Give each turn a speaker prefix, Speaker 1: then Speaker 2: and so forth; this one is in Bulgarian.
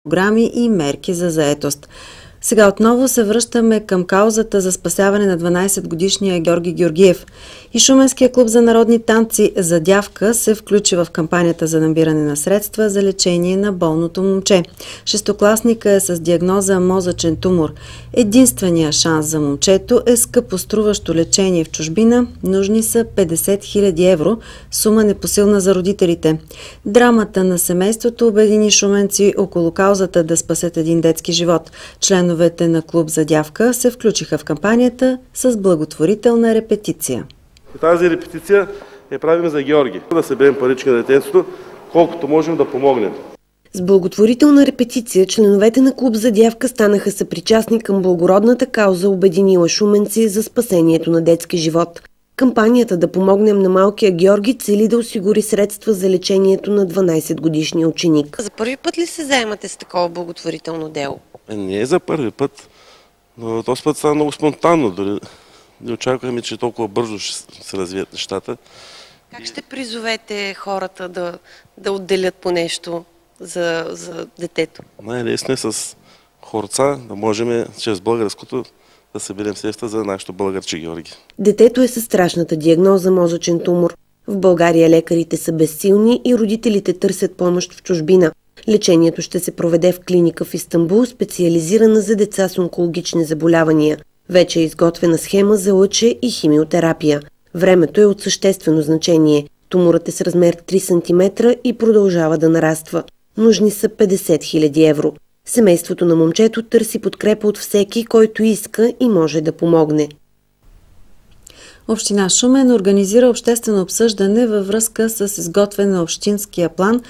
Speaker 1: програми и мерки за заетост. Сега отново се връщаме към каузата за спасяване на 12-годишния Георги Георгиев. И Шуменския клуб за народни танци "Задявка" се включи в кампанията за набиране на средства за лечение на болното момче. Шестокласника е с диагноза мозъчен тумор. Единственият шанс за момчето е скъпоструващо лечение в чужбина. Нужни са 50 000 евро, сума непосилна за родителите. Драмата на семейството обедини шуменци около каузата да спасят един детски живот. Членовете на клуб "Задявка" се включиха в кампанията с благотворителна репетиция.
Speaker 2: Тази репетиция правим за Георги. Да съберем парички на детенството, колкото можем да помогнем.
Speaker 3: С благотворителна репетиция членовете на клуб "Задявка" станаха съпричастни към благородната кауза, обединила шуменци за спасението на детски живот. Кампанията "Да помогнем на малкия Георги" цели да осигури средства за лечението на 12-годишния ученик.
Speaker 4: За първи път ли се заемате с такова благотворително дело?
Speaker 2: Не е за първи път, но този път стана много спонтанно. Дори не очакваме, че толкова бързо ще се развият нещата.
Speaker 4: Как ще призовете хората да отделят по нещо за детето?
Speaker 2: Най-лесно е с хорца да можем чрез българското да съберем средства за нашето българче Георги.
Speaker 3: Детето е със страшната диагноза мозъчен тумор. В България лекарите са безсилни и родителите търсят помощ в чужбина. Лечението ще се проведе в клиника в Истанбул, специализирана за деца с онкологични заболявания. Вече е изготвена схема за лъче и химиотерапия. Времето е от съществено значение. Туморът е с размер 3 см и продължава да нараства. Нужни са 50 000 евро. Семейството на момчето търси подкрепа от всеки, който иска и може да помогне.
Speaker 1: Община Шумен организира обществено обсъждане във връзка с изготвяне на общинския план